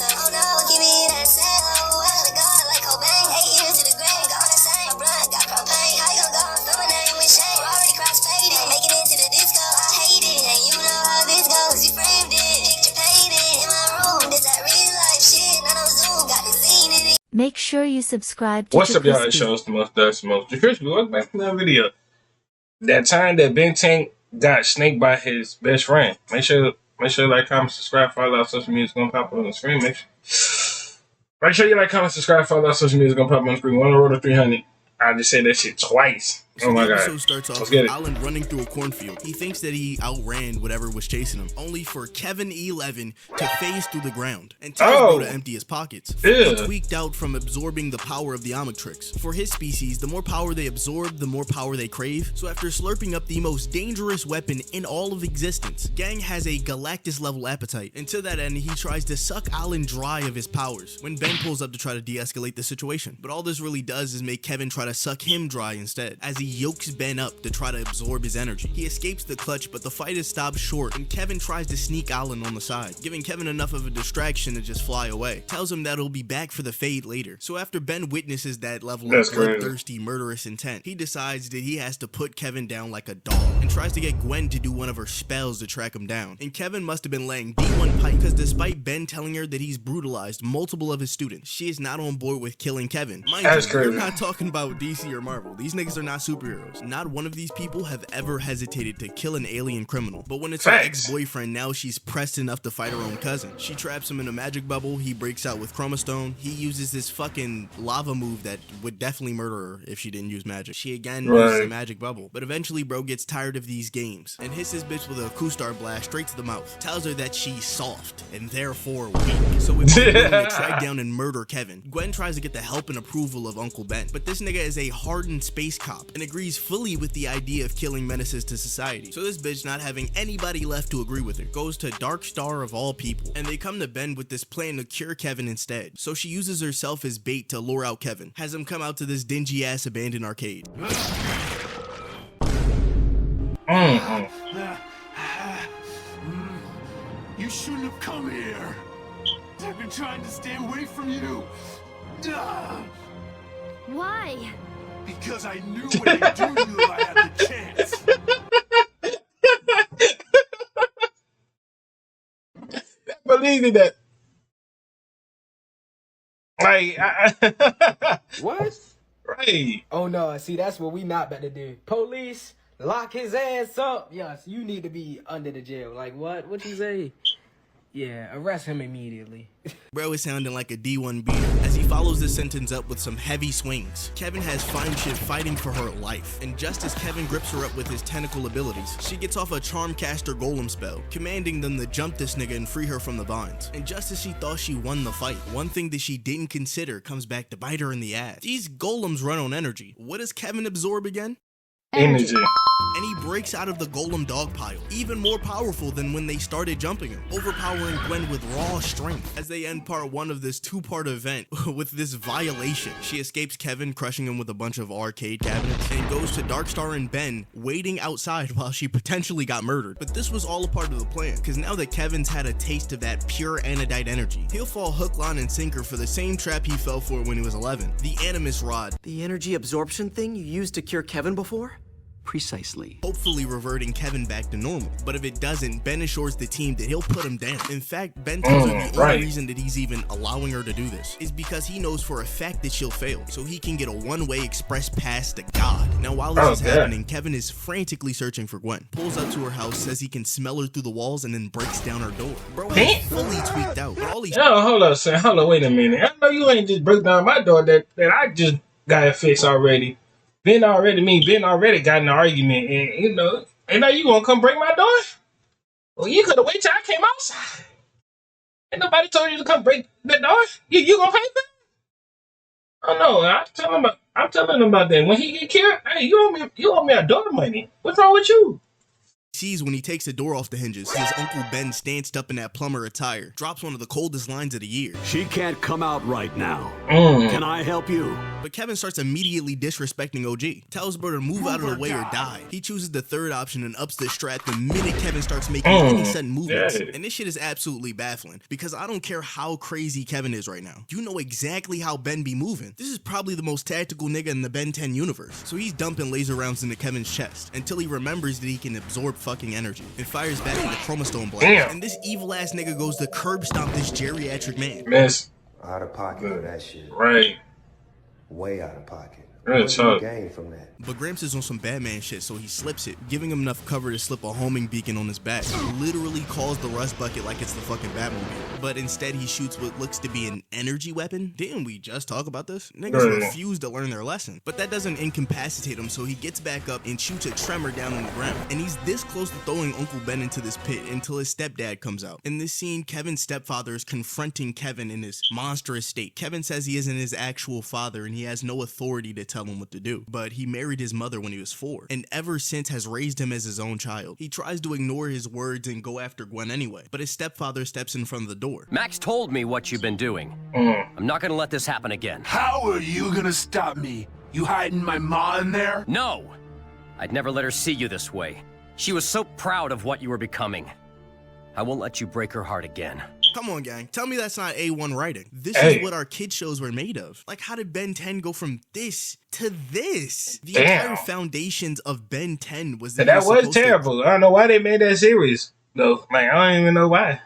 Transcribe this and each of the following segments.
myself. Oh no, give me that sound. Oh, I gotta go like Cobain. 8 years to the grave, gone insane. My blood got propane. How you gon' go and throw my name with shame? Already cross-faded, making it to the disco. I hate it, and you know how this goes. You framed it, picture painted in my room. This that real life shit, not on Zoom. Got the scene in it. Make sure you subscribe to What's up, y'all? It JerCrispy. shows the most JerCrispy. Welcome back to another video. That time that Ben Tank got snaked by his best friend. Make sure you like, comment, subscribe, follow our social media. It's gonna pop up on the screen. Make sure you like, comment, subscribe, follow our social media. It's gonna pop up on the screen. We're on the road to 300. I just said that shit twice. So oh my the god. episode starts off with Alan running through a cornfield. He thinks that he outran whatever was chasing him, only for Kevin 11 to phase through the ground and tells Bro to empty his pockets. He's tweaked out from absorbing the power of the Omnitrix. For his species, the more power they absorb, the more power they crave. So after slurping up the most dangerous weapon in all of existence, Gang has a Galactus level appetite. And to that end, he tries to suck Alan dry of his powers when Ben pulls up to try to de-escalate the situation. But all this really does is make Kevin try to suck him dry instead, as he yokes Ben up to try to absorb his energy. He escapes the clutch, but the fight is stopped short, and Kevin tries to sneak Alan on the side, giving Kevin enough of a distraction to just fly away. Tells him that he'll be back for the fade later. So after Ben witnesses that level of bloodthirsty, murderous intent, he decides that he has to put Kevin down like a dog, and tries to get Gwen to do one of her spells to track him down. And Kevin must have been laying D1 pipe, because despite Ben telling her that he's brutalized multiple of his students, she is not on board with killing Kevin. Mind you, we're not talking about DC or Marvel. These niggas are not superheroes. Not one of these people have ever hesitated to kill an alien criminal. But when it's her ex-boyfriend, now she's pressed enough to fight her own cousin. She traps him in a magic bubble. He breaks out with chromostone. He uses this fucking lava move that would definitely murder her if she didn't use magic. She again uses a magic bubble. But eventually bro gets tired of these games and hits his bitch with a Q-Star blast straight to the mouth. Tells her that she's soft and therefore weak. So with Gwen to track down and murder Kevin, Gwen tries to get the help and approval of Uncle Ben. But this nigga is a hardened space cop and agrees fully with the idea of killing menaces to society. So this bitch, not having anybody left to agree with her, goes to Dark Star of all people, and they come to Ben with this plan to cure Kevin instead. So she uses herself as bait to lure out Kevin, has him come out to this dingy ass abandoned arcade. You shouldn't have come here. I've been trying to stay away from you. Why? Because I knew what I'd do to you if I had the chance. Believe in that. Like, what? Right. Oh no, see, that's what we not about to do. Police, lock his ass up. Yes, you need to be under the jail. Like what? What you say? Yeah, arrest him immediately. Bro is sounding like a D1 beater as he follows this sentence up with some heavy swings. Kevin has fine shit fighting for her life, and just as Kevin grips her up with his tentacle abilities, she gets off a Charmcaster Golem spell, commanding them to jump this nigga and free her from the binds. And just as she thought she won the fight, one thing that she didn't consider comes back to bite her in the ass. These golems run on energy. What does Kevin absorb again? Energy. And he breaks out of the golem dog pile, even more powerful than when they started jumping him, overpowering Gwen with raw strength. As they end part 1 of this 2-part event with this violation, she escapes Kevin, crushing him with a bunch of arcade cabinets, and goes to Darkstar and Ben waiting outside while she potentially got murdered. But this was all a part of the plan, because now that Kevin's had a taste of that pure anodite energy, he'll fall hook, line, and sinker for the same trap he fell for when he was 11, the Animus Rod. The energy absorption thing you used to cure Kevin before? Precisely. Hopefully reverting Kevin back to normal. But if it doesn't, Ben assures the team that he'll put him down. In fact, Ben tells her the only reason that he's even allowing her to do this is because he knows for a fact that she'll fail, so he can get a one-way express pass to God. Now while this is happening, Kevin is frantically searching for Gwen. Pulls up to her house, says he can smell her through the walls, and then breaks down her door. Bro is fully tweaked out. But all he's hold up, son. Hold on, wait a minute. I know you ain't just broke down my door that I just got it fixed already. Ben already got in an argument, and you know you gonna come break my door? Well, you could have waited till I came outside. Ain't nobody told you to come break the door. You gonna pay for it? Oh no, I'm telling him about that. When he get killed, hey, you owe me a door money. What's wrong with you? sees when he takes the door off the hinges. His Uncle Ben stanced up in that plumber attire. Drops one of the coldest lines of the year. She can't come out right now. Can I help you? But Kevin starts immediately disrespecting OG. Tells bro to move out of the way or die. He chooses the third option and ups the strat the minute Kevin starts making any sudden movements. And this shit is absolutely baffling because I don't care how crazy Kevin is right now. You know exactly how Ben be moving. This is probably the most tactical nigga in the Ben 10 universe. So he's dumping laser rounds into Kevin's chest until he remembers that he can absorb fucking energy and fires back with a chromostone blast. And this evil ass nigga goes to curb stomp this geriatric man. Miss. Out of pocket for that shit. Right. Way out of pocket. Real tough. Gain from that. But Gramps is on some Batman shit, so he slips it, giving him enough cover to slip a homing beacon on his back. Literally calls the rust bucket like it's the fucking Batmobile. But instead he shoots what looks to be an energy weapon. Didn't we just talk about this? Niggas refuse to learn their lesson. But that doesn't incapacitate him, so he gets back up and shoots a tremor down on the ground. And he's this close to throwing Uncle Ben into this pit until his stepdad comes out. In this scene, Kevin's stepfather is confronting Kevin in his monstrous state. Kevin says he isn't his actual father and he has no authority to tell him what to do. But he married his mother when he was 4, and ever since has raised him as his own child. He tries to ignore his words and go after Gwen anyway, but his stepfather steps in front of the door. Max told me what you've been doing. I'm not gonna let this happen again. How are you gonna stop me? You hiding my ma in there? No! I'd never let her see you this way. She was so proud of what you were becoming. I won't let you break her heart again. Come on, gang. Tell me that's not A1 writing. This is what our kid shows were made of. Like, how did Ben 10 go from this to this? The entire foundations of Ben 10 was that was terrible. I don't know why they made that series, though. Like, I don't even know why.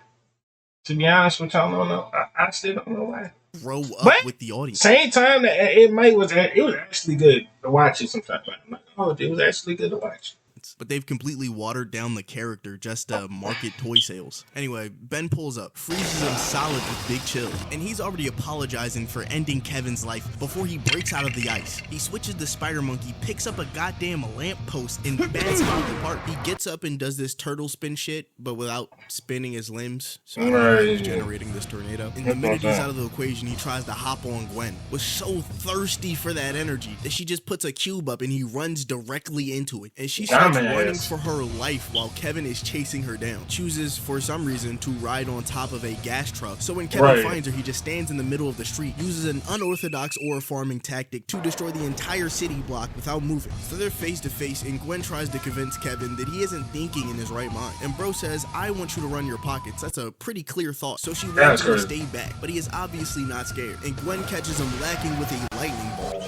To be honest with you, I don't know. I still don't know why. Grow up with the audience. Same time that it was actually good to watch it sometimes. It was actually good to watch. But they've completely watered down the character just to market toy sales. Anyway, Ben pulls up, freezes him solid with big chill, and he's already apologizing for ending Kevin's life before he breaks out of the ice. He switches to Spider Monkey, picks up a goddamn lamppost, and bats him out the park. He gets up and does this turtle spin shit, but without spinning his limbs, so I don't know he's generating this tornado. And the minute he's out of the equation, he tries to hop on Gwen. Was so thirsty for that energy that she just puts a cube up and he runs directly into it. And she starts running for her life while Kevin is chasing her down. Chooses, for some reason, to ride on top of a gas truck. So when Kevin finds her, he just stands in the middle of the street, uses an unorthodox ore farming tactic to destroy the entire city block without moving. So they're face to face, and Gwen tries to convince Kevin that he isn't thinking in his right mind. And bro says, I want you to run your pockets. That's a pretty clear thought. So she wants him to stay back, but he is obviously not scared. And Gwen catches him lacking with a lightning bolt.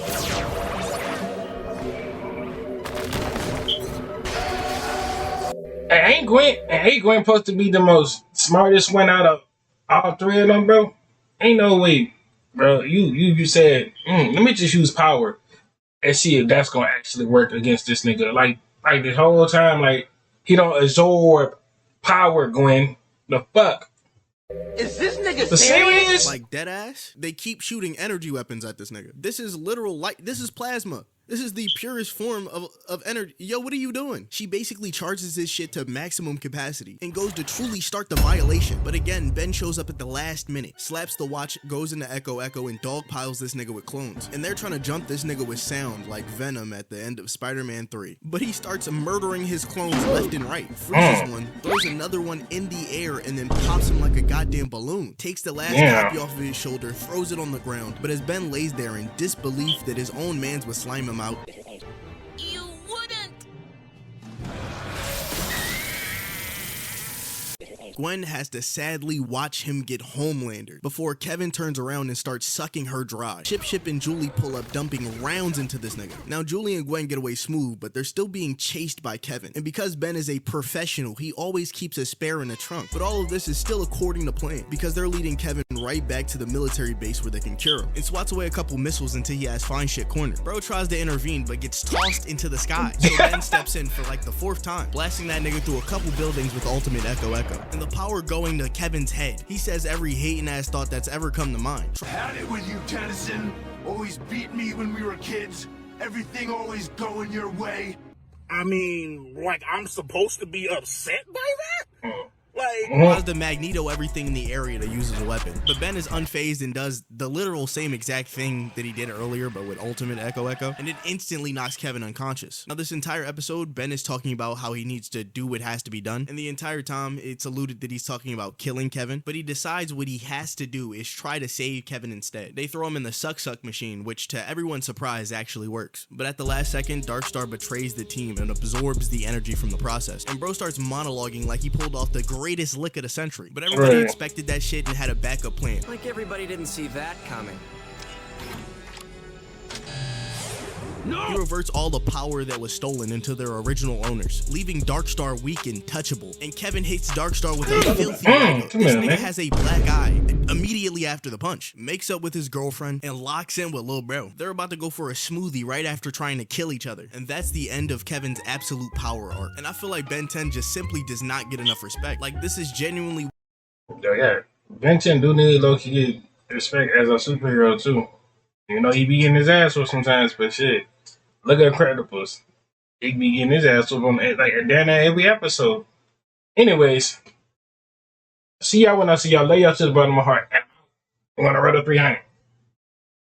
Ain't Gwen supposed to be the most smartest one out of all three of them, bro? Ain't no way, bro. You said, let me just use power and see if that's gonna actually work against this nigga. Like the whole time, like he don't absorb power, Gwen. The fuck? Is this nigga serious? Like dead ass? They keep shooting energy weapons at this nigga. This is literal light. This is plasma. This is the purest form of energy. Yo, what are you doing? She basically charges this shit to maximum capacity and goes to truly start the violation. But again, Ben shows up at the last minute, slaps the watch, goes into Echo and dogpiles this nigga with clones. And they're trying to jump this nigga with sound like Venom at the end of Spider-Man 3. But he starts murdering his clones left and right. Freezes one, throws another one in the air, and then pops him like a goddamn balloon. Takes the last copy off of his shoulder, throws it on the ground. But as Ben lays there in disbelief that his own mans would slime him out, You wouldn't. Gwen has to sadly watch him get Homelandered before Kevin turns around and starts sucking her dry. Chip and Julie pull up, dumping rounds into this nigga. Now Julie and Gwen get away smooth, but they're still being chased by Kevin. And because Ben is a professional, he always keeps a spare in the trunk. But all of this is still according to plan, because they're leading Kevin right back to the military base where they can cure him, and swats away a couple missiles until he has fine shit cornered. Bro tries to intervene, but gets tossed into the sky. So Ben steps in for like the 4th time, blasting that nigga through a couple buildings with ultimate Echo. And the power going to Kevin's head. He says every hating ass thought that's ever come to mind. Had it with you, Tennyson. Always beat me when we were kids. Everything always going your way. I mean, like I'm supposed to be upset by that? Allows the Magneto everything in the area to use as a weapon. But Ben is unfazed and does the literal same exact thing that he did earlier, but with ultimate Echo, and it instantly knocks Kevin unconscious. Now, this entire episode, Ben is talking about how he needs to do what has to be done, and the entire time, it's alluded that he's talking about killing Kevin, but he decides what he has to do is try to save Kevin instead. They throw him in the suck machine, which to everyone's surprise actually works. But at the last second, Darkstar betrays the team and absorbs the energy from the process, and bro starts monologuing like he pulled off the greatest lick of the century. But everybody expected that shit and had a backup plan. Like everybody didn't see that coming. He reverts all the power that was stolen into their original owners, leaving Darkstar weak and touchable. And Kevin hits Darkstar with a filthy right. This nigga has a black eye immediately after the punch, makes up with his girlfriend, and locks in with Lil Bro. They're about to go for a smoothie right after trying to kill each other. And that's the end of Kevin's absolute power arc. And I feel like Ben 10 just simply does not get enough respect. Like, this is genuinely... Yeah, Ben 10 do need low-key respect as a superhero, too. You know, he be getting his ass whooped sometimes, but shit. Look at Incredibles. He be getting his ass whooped on like down there every episode. Anyways, see y'all when I see y'all. Lay y'all to the bottom of my heart. I'm gonna run a 300.